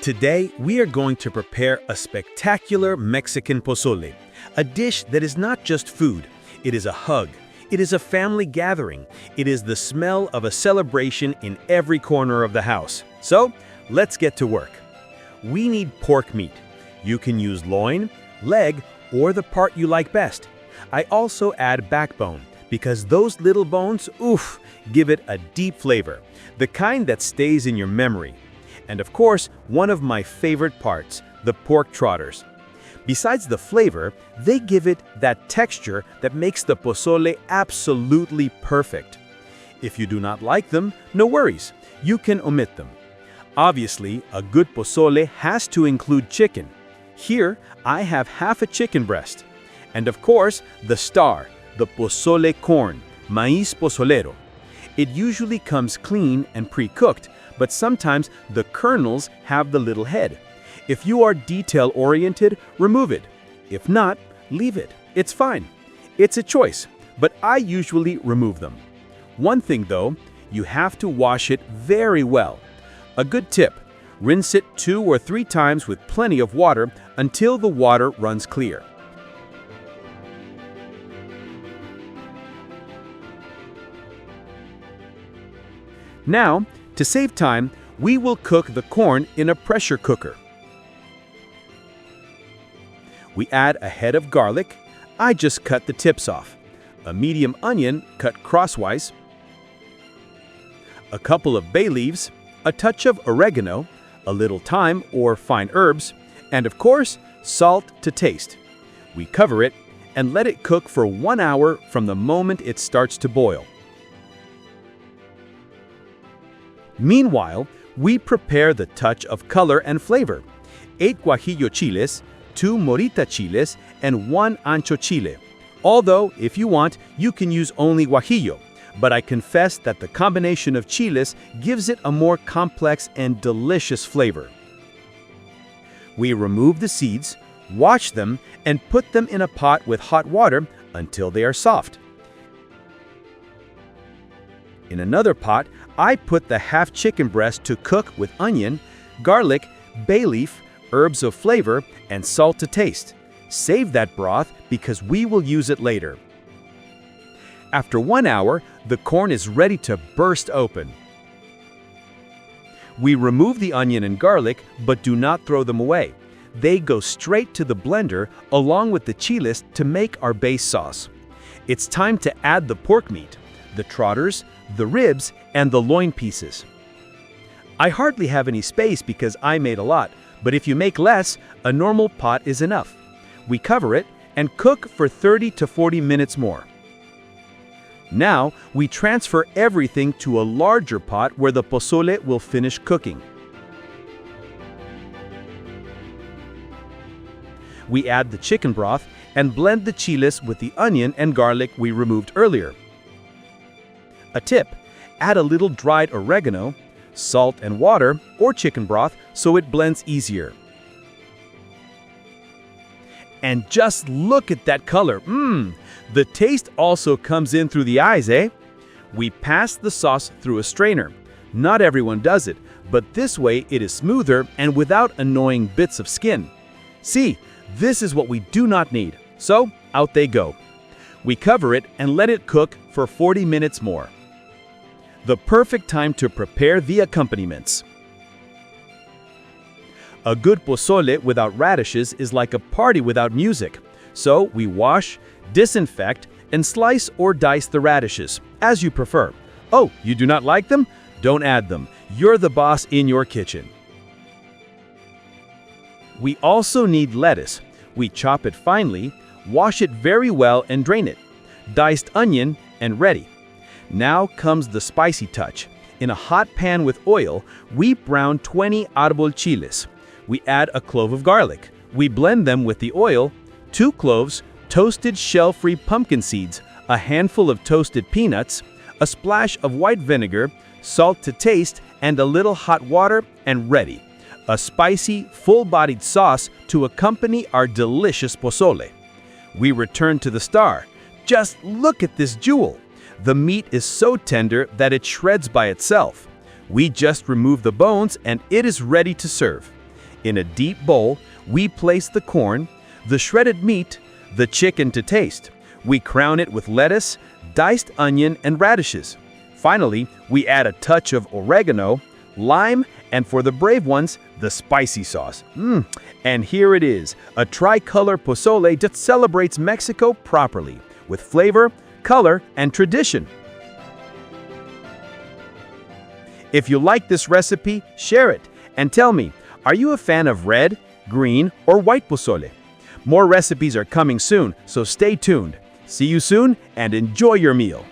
Today, we are going to prepare a spectacular Mexican pozole, a dish that is not just food. It is a hug. It is a family gathering. It is the smell of a celebration in every corner of the house. So, let's get to work. We need pork meat. You can use loin, leg, or the part you like best. I also add backbone because those little bones, oof, give it a deep flavor, the kind that stays in your memory. And of course, one of my favorite parts, the pork trotters. Besides the flavor, they give it that texture that makes the pozole absolutely perfect. If you do not like them, no worries, you can omit them. Obviously, a good pozole has to include chicken. Here, I have half a chicken breast. And of course, the star, the pozole corn, maíz pozolero. It usually comes clean and pre-cooked, but sometimes the kernels have the little head. If you are detail-oriented, remove it. If not, leave it. It's fine. It's a choice, but I usually remove them. One thing though, you have to wash it very well. A good tip, rinse it 2 or 3 times with plenty of water until the water runs clear. Now, to save time, we will cook the corn in a pressure cooker. We add a head of garlic. I just cut the tips off. A medium onion cut crosswise. A couple of bay leaves. A touch of oregano. A little thyme or fine herbs. And of course, salt to taste. We cover it and let it cook for 1 hour from the moment it starts to boil. Meanwhile, we prepare the touch of color and flavor. 8 guajillo chiles, 2 morita chiles, and 1 ancho chile. Although, if you want, you can use only guajillo, but I confess that the combination of chiles gives it a more complex and delicious flavor. We remove the seeds, wash them, and put them in a pot with hot water until they are soft. In another pot, I put the half chicken breast to cook with onion, garlic, bay leaf, herbs of flavor, and salt to taste. Save that broth because we will use it later. After 1 hour, the corn is ready to burst open. We remove the onion and garlic, but do not throw them away. They go straight to the blender along with the chiles to make our base sauce. It's time to add the pork meat, the trotters, the ribs, and the loin pieces. I hardly have any space because I made a lot, but if you make less, a normal pot is enough. We cover it and cook for 30 to 40 minutes more. Now, we transfer everything to a larger pot where the pozole will finish cooking. We add the chicken broth and blend the chiles with the onion and garlic we removed earlier. A tip, add a little dried oregano, salt and water, or chicken broth so it blends easier. And just look at that color. The taste also comes in through the eyes, eh? We pass the sauce through a strainer. Not everyone does it, but this way it is smoother and without annoying bits of skin. See, this is what we do not need. So, out they go. We cover it and let it cook for 40 minutes more. The perfect time to prepare the accompaniments. A good pozole without radishes is like a party without music. So we wash, disinfect, and slice or dice the radishes, as you prefer. Oh, you do not like them? Don't add them. You're the boss in your kitchen. We also need lettuce. We chop it finely, wash it very well and drain it. Diced onion and ready. Now comes the spicy touch. In a hot pan with oil, we brown 20 árbol chiles. We add a clove of garlic. We blend them with the oil, 2 cloves, toasted shell-free pumpkin seeds, a handful of toasted peanuts, a splash of white vinegar, salt to taste, and a little hot water, and ready. A spicy, full-bodied sauce to accompany our delicious pozole. We return to the star. Just look at this jewel. The meat is so tender that it shreds by itself. We just remove the bones and it is ready to serve. In a deep bowl, we place the corn, the shredded meat, the chicken to taste. We crown it with lettuce, diced onion, and radishes. Finally, we add a touch of oregano, lime, and for the brave ones, the spicy sauce. And here it is, a tricolor pozole that celebrates Mexico properly, with flavor, color, and tradition. If you like this recipe, share it, and tell me, are you a fan of red, green, or white pozole? More recipes are coming soon, so stay tuned. See you soon, and enjoy your meal.